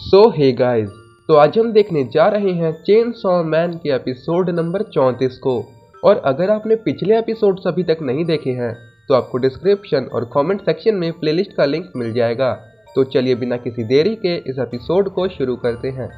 सो hey guys, तो आज हम देखने जा रहे हैं चेनसॉ मैन के एपिसोड नंबर 34 को। और अगर आपने पिछले एपिसोड्स अभी तक नहीं देखे हैं तो आपको डिस्क्रिप्शन और कमेंट सेक्शन में प्लेलिस्ट का लिंक मिल जाएगा। तो चलिए बिना किसी देरी के इस एपिसोड को शुरू करते हैं।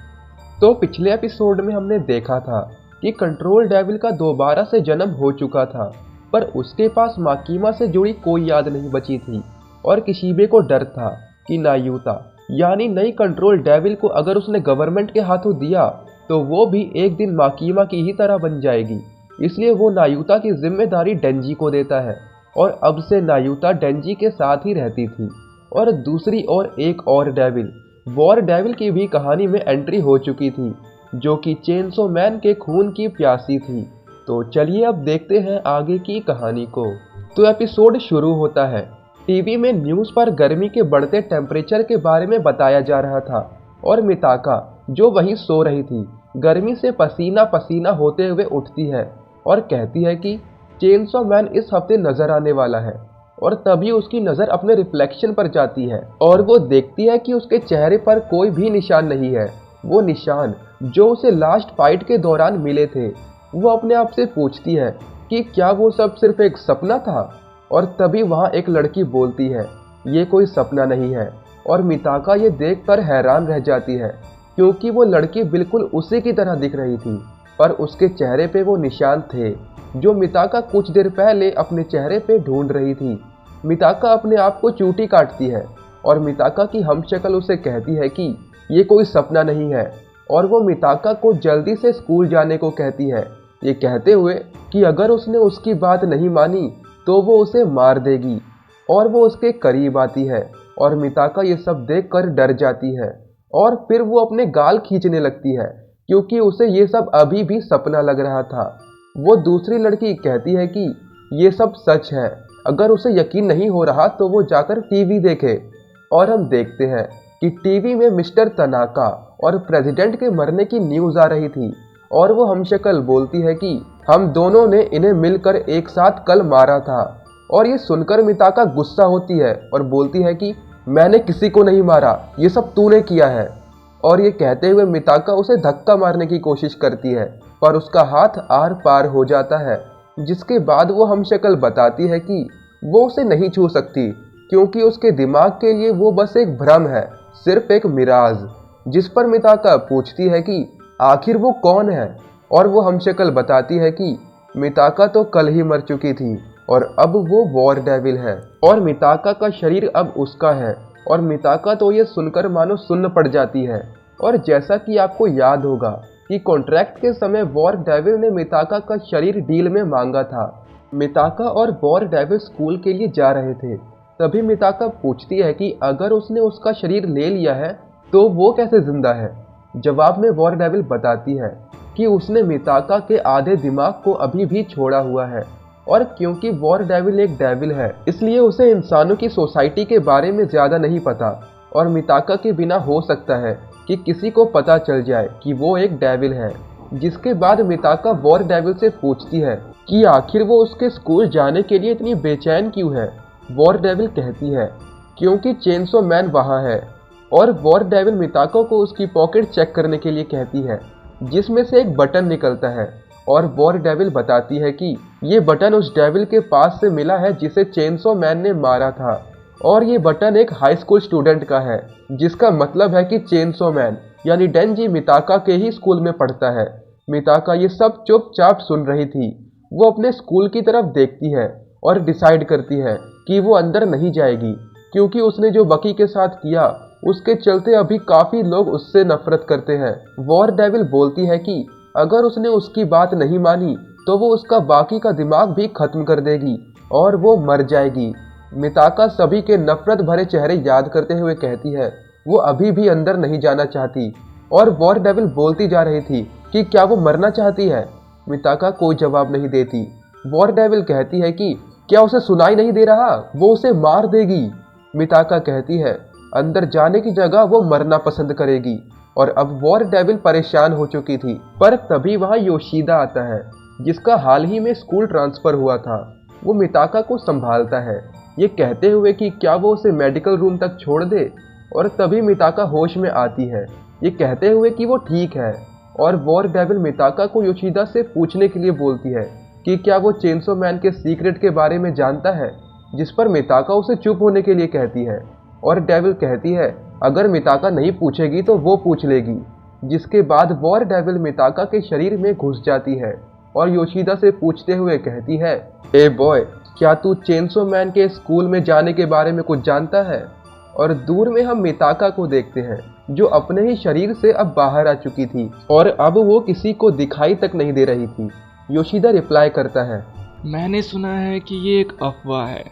तो पिछले एपिसोड में हमने देखा था कि कंट्रोल डेविल का दोबारा से जन्म हो चुका था, पर उसके पास माकीमा से जुड़ी कोई याद नहीं बची थी और किशीबे को डर था कि नायुता यानी नई कंट्रोल डेविल को अगर उसने गवर्नमेंट के हाथों दिया तो वो भी एक दिन माकीमा की ही तरह बन जाएगी। इसलिए वो नायुता की जिम्मेदारी डेंजी को देता है और अब से नायुता डेंजी के साथ ही रहती थी। और दूसरी ओर एक और डेविल वॉर डेविल की भी कहानी में एंट्री हो चुकी थी, जो कि चेनसॉ मैन के खून की प्यासी थी। तो चलिए अब देखते हैं आगे की कहानी को। तो एपिसोड शुरू होता है। टीवी में न्यूज़ पर गर्मी के बढ़ते टेम्परेचर के बारे में बताया जा रहा था और मिताका जो वहीं सो रही थी गर्मी से पसीना पसीना होते हुए उठती है और कहती है कि चेनसॉ मैन इस हफ्ते नजर आने वाला है। और तभी उसकी नज़र अपने रिफ्लेक्शन पर जाती है और वो देखती है कि उसके चेहरे पर कोई भी निशान नहीं है। वो निशान जो उसे लास्ट फाइट के दौरान मिले थे। वो अपने आप से पूछती है कि क्या वो सब सिर्फ एक सपना था। और तभी वहाँ एक लड़की बोलती है ये कोई सपना नहीं है। और मिताका ये देखकर हैरान रह जाती है क्योंकि वो लड़की बिल्कुल उसी की तरह दिख रही थी, पर उसके चेहरे पे वो निशान थे जो मिताका कुछ देर पहले अपने चेहरे पे ढूंढ रही थी। मिताका अपने आप को चूटी काटती है और मिताका की हमशक्ल उसे कहती है कि ये कोई सपना नहीं है और वो मिताका को जल्दी से स्कूल जाने को कहती है, ये कहते हुए कि अगर उसने उसकी बात नहीं मानी तो वो उसे मार देगी। और वो उसके करीब आती है और मिताका ये सब देखकर डर जाती है और फिर वो अपने गाल खींचने लगती है क्योंकि उसे ये सब अभी भी सपना लग रहा था। वो दूसरी लड़की कहती है कि ये सब सच है, अगर उसे यकीन नहीं हो रहा तो वो जाकर टीवी देखे। और हम देखते हैं कि टीवी में मिस्टर तनाका और प्रेसिडेंट के मरने की न्यूज़ आ रही थी और वो हमशक्ल बोलती है कि हम दोनों ने इन्हें मिलकर एक साथ कल मारा था। और ये सुनकर मिताका गुस्सा होती है और बोलती है कि मैंने किसी को नहीं मारा, ये सब तूने किया है। और ये कहते हुए मिताका उसे धक्का मारने की कोशिश करती है, पर उसका हाथ आर पार हो जाता है, जिसके बाद वो हमशक्ल बताती है कि वो उसे नहीं छू सकती क्योंकि उसके दिमाग के लिए वो बस एक भ्रम है, सिर्फ एक मिराज। जिस पर मिताका पूछती है कि आखिर वो कौन है और वो हमशक्ल बताती है कि मिताका तो कल ही मर चुकी थी और अब वो वॉर डेविल है और मिताका का शरीर अब उसका है। और मिताका तो ये सुनकर मानो सुन्न पड़ जाती है। और जैसा कि आपको याद होगा कि कॉन्ट्रैक्ट के समय वॉर डेविल ने मिताका का शरीर डील में मांगा था। मिताका और वॉर डेविल स्कूल के लिए जा रहे थे, तभी मिताका पूछती है कि अगर उसने उसका शरीर ले लिया है तो वो कैसे जिंदा है। जवाब में वॉर डेविल बताती है कि उसने मिताका के आधे दिमाग को अभी भी छोड़ा हुआ है और क्योंकि वॉर डेविल एक डेविल है इसलिए उसे इंसानों की सोसाइटी के बारे में ज़्यादा नहीं पता और मिताका के बिना हो सकता है कि किसी को पता चल जाए कि वो एक डेविल है। जिसके बाद मिताका वॉर डेविल से पूछती है कि आखिर वो उसके स्कूल जाने के लिए इतनी बेचैन क्यों है। वॉर डेविल कहती है क्योंकि चेनसॉ मैन वहाँ है। और वॉर डेविल मिताका को उसकी पॉकेट चेक करने के लिए कहती है, जिसमें से एक बटन निकलता है और वॉर डेविल बताती है कि ये बटन उस डेविल के पास से मिला है जिसे चेनसॉ मैन ने मारा था। और ये बटन एक हाई स्कूल स्टूडेंट का है, जिसका मतलब है कि चेनसॉ मैन यानी डेंजी मिताका के ही स्कूल में पढ़ता है। मिताका ये सब चुपचाप सुन रही थी। वो अपने स्कूल की तरफ देखती है और डिसाइड करती है कि वो अंदर नहीं जाएगी क्योंकि उसने जो बकी के साथ किया उसके चलते अभी काफ़ी लोग उससे नफरत करते हैं। वॉर डेविल बोलती है कि अगर उसने उसकी बात नहीं मानी तो वो उसका बाकी का दिमाग भी खत्म कर देगी और वो मर जाएगी। मिताका सभी के नफरत भरे चेहरे याद करते हुए कहती है वो अभी भी अंदर नहीं जाना चाहती। और वॉर डेविल बोलती जा रही थी कि क्या वो मरना चाहती है। मिताका कोई जवाब नहीं देती। वॉर डेविल कहती है कि क्या उसे सुनाई नहीं दे रहा, वो उसे मार देगी। मिताका कहती है अंदर जाने की जगह वो मरना पसंद करेगी। और अब वॉर डेविल परेशान हो चुकी थी, पर तभी वहाँ योशिदा आता है जिसका हाल ही में स्कूल ट्रांसफ़र हुआ था। वो मिताका को संभालता है, ये कहते हुए कि क्या वो उसे मेडिकल रूम तक छोड़ दे। और तभी मिताका होश में आती है, ये कहते हुए कि वो ठीक है। और वॉर डेविल मिताका को योशिदा से पूछने के लिए बोलती है कि क्या वो चेनसो मैन के सीक्रेट के बारे में जानता है, जिस पर मिताका उसे चुप होने के लिए कहती है। और डेविल कहती है अगर मिताका नहीं पूछेगी तो वो पूछ लेगी। जिसके बाद वॉर डेविल मिताका के शरीर में घुस जाती है और योशिदा से पूछते हुए कहती है, ए बॉय, क्या तू चेनसो मैन के स्कूल में जाने के बारे में कुछ जानता है? और दूर में हम मिताका को देखते हैं जो अपने ही शरीर से अब बाहर आ चुकी थी और अब वो किसी को दिखाई तक नहीं दे रही थी। योशिदा रिप्लाई करता है, मैंने सुना है कि ये एक अफवाह है।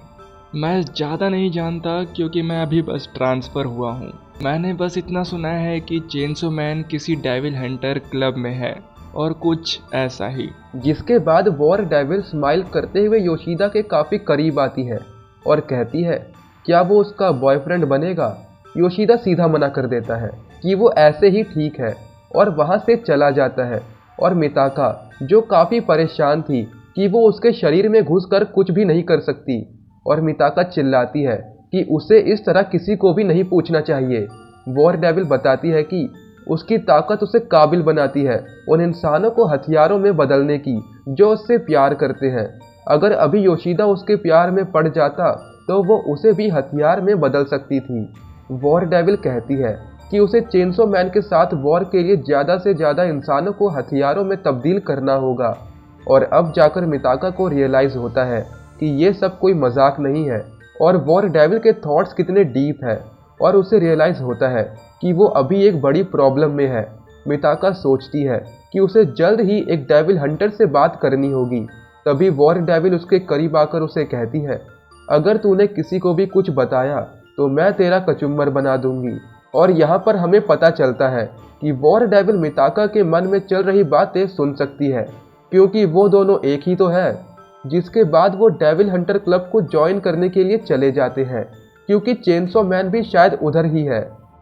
मैं ज़्यादा नहीं जानता क्योंकि मैं अभी बस ट्रांसफ़र हुआ हूँ। मैंने बस इतना सुना है कि चेनसो मैन किसी डेविल हंटर क्लब में है और कुछ ऐसा ही। जिसके बाद वॉर डेविल स्माइल करते हुए योशिदा के काफ़ी करीब आती है और कहती है क्या वो उसका बॉयफ्रेंड बनेगा। योशिदा सीधा मना कर देता है कि वो ऐसे ही ठीक है और वहाँ से चला जाता है। और मिताका जो काफ़ी परेशान थी कि वो उसके शरीर में घुसकर कुछ भी नहीं कर सकती, और मिताका चिल्लाती है कि उसे इस तरह किसी को भी नहीं पूछना चाहिए। वॉर डेविल बताती है कि उसकी ताकत उसे काबिल बनाती है उन इंसानों को हथियारों में बदलने की जो उससे प्यार करते हैं। अगर अभी योशिदा उसके प्यार में पड़ जाता तो वो उसे भी हथियार में बदल सकती थी। वॉर डेविल कहती है कि उसे चेनसो मैन के साथ वॉर के लिए ज़्यादा से ज़्यादा इंसानों को हथियारों में तब्दील करना होगा। और अब जाकर मिताका को रियलाइज़ होता है कि ये सब कोई मजाक नहीं है और वॉर डेविल के थॉट्स कितने डीप है, और उसे रियलाइज़ होता है कि वो अभी एक बड़ी प्रॉब्लम में है। मिताका सोचती है कि उसे जल्द ही एक डेविल हंटर से बात करनी होगी। तभी वॉर डेविल उसके करीब आकर उसे कहती है अगर तूने किसी को भी कुछ बताया तो मैं तेरा कचुम्बर बना दूंगी। और यहाँ पर हमें पता चलता है कि वॉर डेविल मिताका के मन में चल रही बातें सुन सकती है क्योंकि वो दोनों एक ही तो है। जिसके बाद वो डेविल हंटर क्लब को ज्वाइन करने के लिए चले जाते हैं क्योंकि चेनसो मैन भी शायद उधर ही है।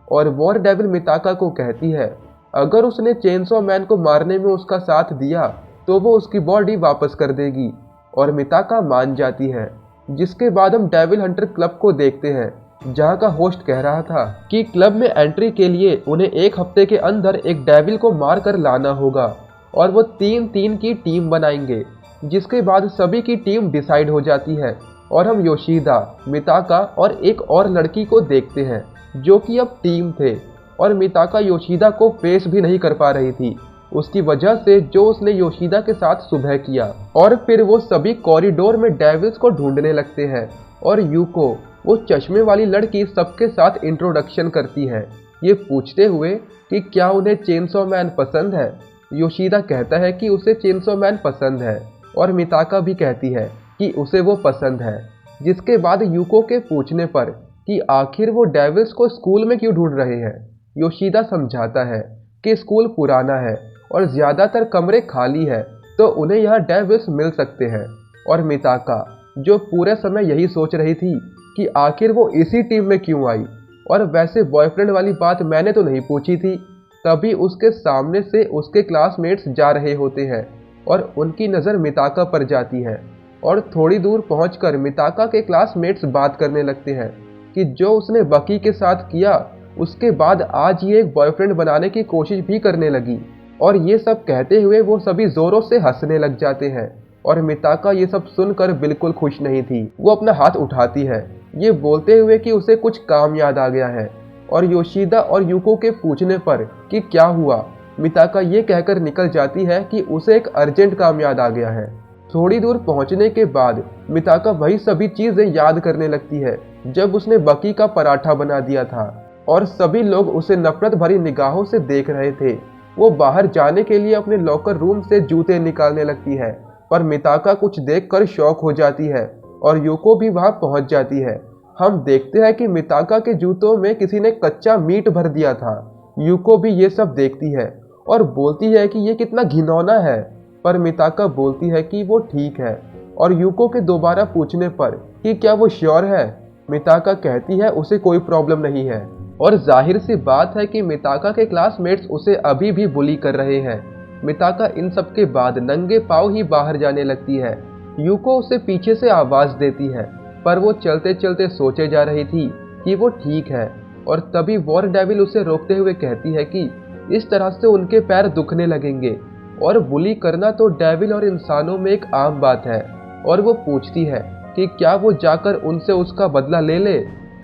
और वॉर डेविल मिताका को कहती है अगर उसने चेनसो मैन को मारने में उसका साथ दिया तो वो उसकी बॉडी वापस कर देगी। और मिताका मान जाती है। जिसके बाद हम डेविल हंटर क्लब को देखते हैं जहां का होस्ट कह रहा था कि क्लब में एंट्री के लिए उन्हें एक हफ्ते के अंदर एक डेविल को मार कर लाना होगा और वो 3-3 की टीम बनाएंगे। जिसके बाद सभी की टीम डिसाइड हो जाती है और हम योशिदा, मिताका और एक और लड़की को देखते हैं जो कि अब टीम थे। और मिताका योशिदा को फेस भी नहीं कर पा रही थी उसकी वजह से जो उसने योशिदा के साथ सुबह किया। और फिर वो सभी कॉरिडोर में डेविल्स को ढूंढने लगते हैं और यूको, वो चश्मे वाली लड़की, सबके साथ इंट्रोडक्शन करती है ये पूछते हुए कि क्या उन्हें चेनसो मैन पसंद है। योशिदा कहता है कि उसे चेनसो मैन पसंद है और मिताका भी कहती है कि उसे वो पसंद है। जिसके बाद यूको के पूछने पर कि आखिर वो डेविल्स को स्कूल में क्यों ढूंढ रहे हैं, योशिदा समझाता है कि स्कूल पुराना है और ज़्यादातर कमरे खाली है तो उन्हें यहाँ डेविल्स मिल सकते हैं। और मिताका जो पूरे समय यही सोच रही थी कि आखिर वो इसी टीम में क्यों आई, और वैसे बॉयफ्रेंड वाली बात मैंने तो नहीं पूछी थी। तभी उसके सामने से उसके क्लासमेट्स जा रहे होते हैं और उनकी नज़र मिताका पर जाती है। और थोड़ी दूर पहुंचकर मिताका के क्लासमेट्स बात करने लगते हैं कि जो उसने बकी के साथ किया उसके बाद आज ये एक बॉयफ्रेंड बनाने की कोशिश भी करने लगी। और ये सब कहते हुए वो सभी ज़ोरों से हंसने लग जाते हैं। और मिताका ये सब सुनकर बिल्कुल खुश नहीं थी। वो अपना हाथ उठाती है ये बोलते हुए कि उसे कुछ काम याद आ गया है। और योशिदा और यूको के पूछने पर कि क्या हुआ, मिताका ये कहकर निकल जाती है कि उसे एक अर्जेंट काम याद आ गया है। थोड़ी दूर पहुंचने के बाद मिताका वही सभी चीज़ें याद करने लगती है जब उसने बकी का पराठा बना दिया था और सभी लोग उसे नफरत भरी निगाहों से देख रहे थे। वो बाहर जाने के लिए अपने लॉकर रूम से जूते निकालने लगती है पर मिताका कुछ देखकर शॉक हो जाती है और यूको भी वहां पहुंच जाती है। हम देखते हैं कि मिताका के जूतों में किसी ने कच्चा मीट भर दिया था। यूको भी ये सब देखती है और बोलती है कि ये कितना घिनौना है, पर मिताका बोलती है कि वो ठीक है। और यूको के दोबारा पूछने पर कि क्या वो श्योर है, मिताका कहती है उसे कोई प्रॉब्लम नहीं है। और जाहिर सी बात है कि मिताका के क्लासमेट्स उसे अभी भी बुली कर रहे हैं। मिताका इन सब के बाद नंगे पांव ही बाहर जाने लगती है। यूको उसे पीछे से आवाज़ देती है पर वो चलते चलते सोचे जा रही थी कि वो ठीक है और तभी वॉर डेविल उसे रोकते हुए कहती है कि इस तरह से उनके पैर दुखने लगेंगे और बुली करना तो डेविल और इंसानों में एक आम बात है। और वो पूछती है कि क्या वो जाकर उनसे उसका बदला ले ले।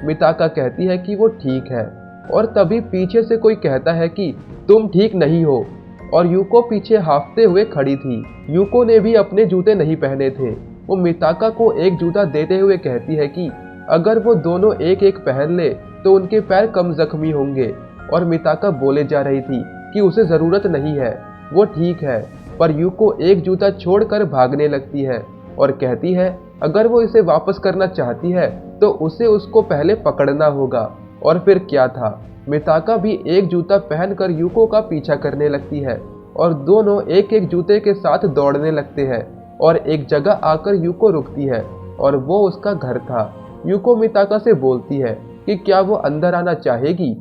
मिताका कहती है कि वो ठीक है और तभी पीछे से कोई कहता है कि तुम ठीक नहीं हो और यूको पीछे हाफते हुए खड़ी थी। यूको ने भी अपने जूते नहीं पहने थे। वो मिताका को एक जूता देते हुए कहती है कि अगर वो दोनों एक एक पहन ले तो उनके पैर कम जख्मी होंगे। और मिताका बोले जा रही थी कि उसे ज़रूरत नहीं है, वो ठीक है। पर यूको एक जूता छोड़कर भागने लगती है और कहती है अगर वो इसे वापस करना चाहती है तो उसे उसको पहले पकड़ना होगा। और फिर क्या था, मिताका भी एक जूता पहनकर यूको का पीछा करने लगती है और दोनों एक एक जूते के साथ दौड़ने लगते हैं। और एक जगह आकर यूको रुकती है और वो उसका घर था। यूको मिताका से बोलती है कि क्या वो अंदर आना चाहेगी।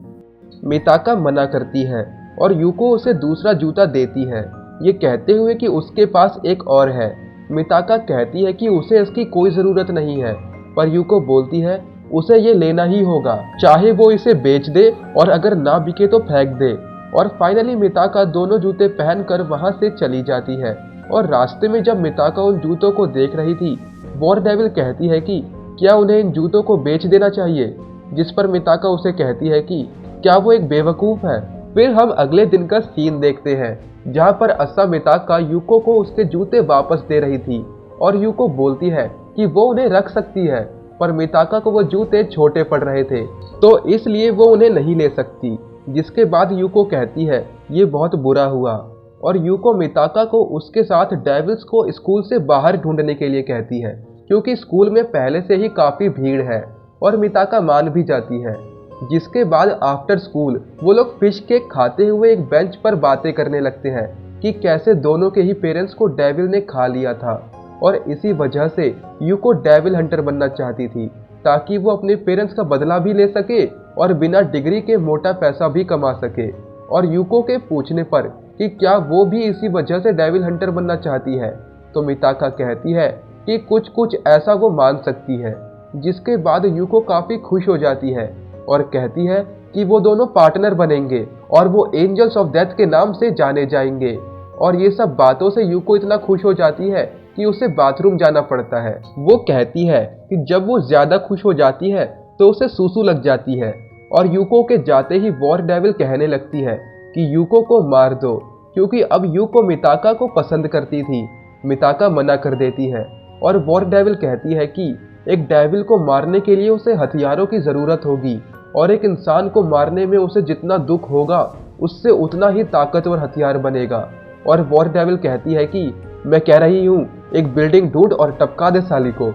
मिताका मना करती है और यूको उसे दूसरा जूता देती है, ये कहते हुए कि उसके पास एक और है। मिताका कहती है कि उसे इसकी कोई ज़रूरत नहीं है, पर यूको बोलती है उसे ये लेना ही होगा, चाहे वो इसे बेच दे और अगर ना बिके तो फेंक दे। और फाइनली मिताका दोनों जूते पहनकर वहाँ से चली जाती है। और रास्ते में जब मिताका उन जूतों को देख रही थी, वॉर डेविल कहती है कि क्या उन्हें इन जूतों को बेच देना चाहिए, जिस पर मिताका उसे कहती है कि क्या वो एक बेवकूफ़ है। फिर हम अगले दिन का सीन देखते हैं जहाँ पर असा मिताका यूको को उसके जूते वापस दे रही थी और यूको बोलती है कि वो उन्हें रख सकती है, पर मिताका को वो जूते छोटे पड़ रहे थे तो इसलिए वो उन्हें नहीं ले सकती। जिसके बाद यूको कहती है ये बहुत बुरा हुआ और यूको मिताका को उसके साथ डेविल्स को स्कूल से बाहर ढूंढने के लिए कहती है, क्योंकि स्कूल में पहले से ही काफ़ी भीड़ है। और मिताका मान भी जाती है। जिसके बाद आफ्टर स्कूल वो लोग फिश केक खाते हुए एक बेंच पर बातें करने लगते हैं कि कैसे दोनों के ही पेरेंट्स को डेविल ने खा लिया था और इसी वजह से यूको डेविल हंटर बनना चाहती थी ताकि वो अपने पेरेंट्स का बदला भी ले सके और बिना डिग्री के मोटा पैसा भी कमा सके। और यूको के पूछने पर कि क्या वो भी इसी वजह से डेविल हंटर बनना चाहती है, तो मिताका कहती है कि कुछ कुछ ऐसा वो मान सकती है। जिसके बाद यूको काफ़ी खुश हो जाती है और कहती है कि वो दोनों पार्टनर बनेंगे और वो एंजल्स ऑफ डेथ के नाम से जाने जाएंगे। और ये सब बातों से यूको इतना खुश हो जाती है कि उसे बाथरूम जाना पड़ता है। वो कहती है कि जब वो ज़्यादा खुश हो जाती है तो उसे सूसू लग जाती है। और यूको के जाते ही वॉर डेविल कहने लगती है कि यूको को मार दो, क्योंकि अब यूको मिताका को पसंद करती थी। मिताका मना कर देती है और वॉर डेविल कहती है कि एक डेविल को मारने के लिए उसे हथियारों की ज़रूरत होगी और एक इंसान को मारने में उसे जितना दुख होगा उससे उतना ही ताकतवर हथियार बनेगा। और वॉर डेविल कहती है कि मैं कह रही हूँ एक बिल्डिंग ढूंढ और टपका दे साली को।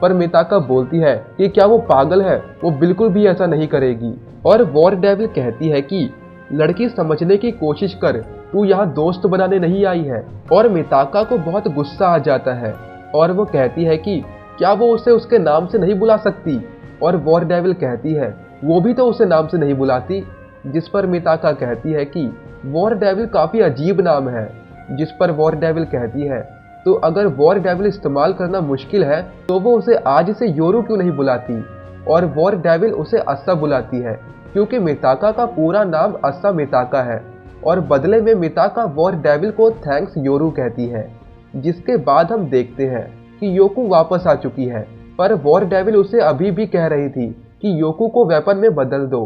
पर मिताका बोलती है कि क्या वो पागल है, वो बिल्कुल भी ऐसा नहीं करेगी। और वॉर डेविल कहती है कि लड़की समझने की कोशिश कर, तू यहाँ दोस्त बनाने नहीं आई है। और मिताका को बहुत गुस्सा आ जाता है और वो कहती है कि क्या वो उसे उसके नाम से नहीं बुला सकती। और वॉर डेविल कहती है वो भी तो उसे नाम से नहीं बुलाती। जिस पर मिताका कहती है कि वॉर डेविल काफ़ी अजीब नाम है। जिस पर वॉर डेविल कहती है तो अगर वॉर डेविल इस्तेमाल करना मुश्किल है तो वो उसे आज से योरू क्यों नहीं बुलाती। और वॉर डेविल उसे असा बुलाती है क्योंकि मिताका का पूरा नाम असा मिताका है। और बदले में मिताका वॉर डेविल को थैंक्स योरू कहती है। जिसके बाद हम देखते हैं कि योकू वापस आ चुकी है, पर वॉर डेविल उसे अभी भी कह रही थी कि योकू को वेपन में बदल दो।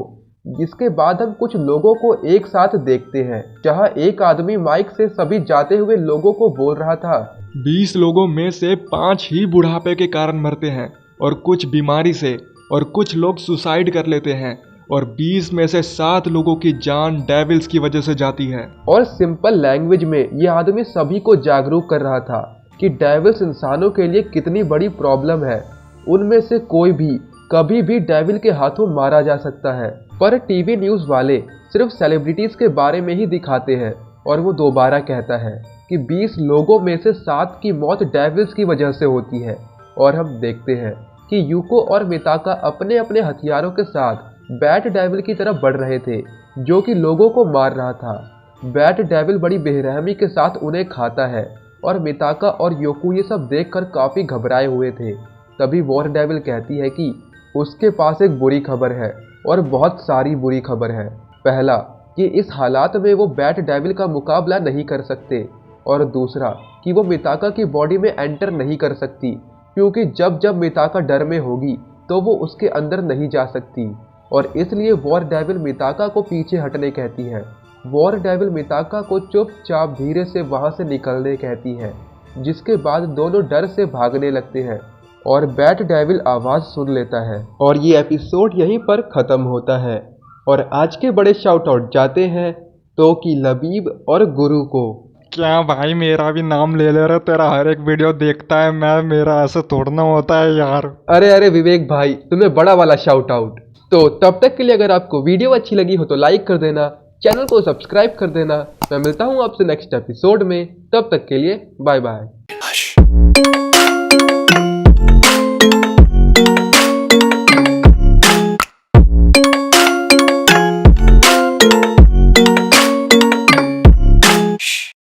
जिसके बाद हम कुछ लोगों को एक साथ देखते हैं जहां एक आदमी माइक से सभी जाते हुए लोगों को बोल रहा था 20 लोगों में से 5 ही बुढ़ापे के कारण मरते हैं और कुछ बीमारी से, और कुछ लोग सुसाइड कर लेते हैं, और 20 में से 7 लोगों की जान डेविल्स की वजह से जाती है। और सिंपल लैंग्वेज में ये आदमी सभी को जागरूक कर रहा था कि डेविल्स इंसानों के लिए कितनी बड़ी प्रॉब्लम है। उनमें से कोई भी कभी भी डेविल के हाथों मारा जा सकता है। पर टीवी न्यूज़ वाले सिर्फ सेलिब्रिटीज़ के बारे में ही दिखाते हैं और वो दोबारा कहता है कि 20 लोगों में से 7 की मौत डेविल्स की वजह से होती है। और हम देखते हैं कि यूको और मिताका अपने अपने हथियारों के साथ बैट डेविल की तरफ बढ़ रहे थे जो कि लोगों को मार रहा था। बैट डेविल बड़ी बेरहमी के साथ उन्हें खाता है और मिताका और योकू ये सब देखकर काफ़ी घबराए हुए थे। तभी वॉर डेविल कहती है कि उसके पास एक बुरी खबर है और बहुत सारी बुरी खबर है। पहला कि इस हालात में वो बैट डेविल का मुकाबला नहीं कर सकते, और दूसरा कि वो मिताका की बॉडी में एंटर नहीं कर सकती, क्योंकि जब जब मिताका डर में होगी तो वो उसके अंदर नहीं जा सकती, और इसलिए वॉर डेविल मिताका को पीछे हटने कहती है। वॉर डेविल मिताका को चुपचाप धीरे से वहां से निकलने कहती है, जिसके बाद दोनों डर से भागने लगते हैं और बैट डेविल आवाज सुन लेता है। और ये एपिसोड यहीं पर खत्म होता है। और आज के बड़े शाउट आउट जाते हैं तो कि लबीब और गुरु को। क्या भाई, मेरा भी नाम ले ले रहे, तेरा हर एक वीडियो देखता है मैं, मेरा ऐसे थोड़ना होता है यार। अरे अरे विवेक भाई, तुम्हें बड़ा वाला शाउट आउट। तो तब तक के लिए अगर आपको वीडियो अच्छी लगी हो तो लाइक कर देना, चैनल को सब्सक्राइब कर देना। मैं मिलता हूँ आपसे नेक्स्ट एपिसोड में, तब तक के लिए बाय बाय।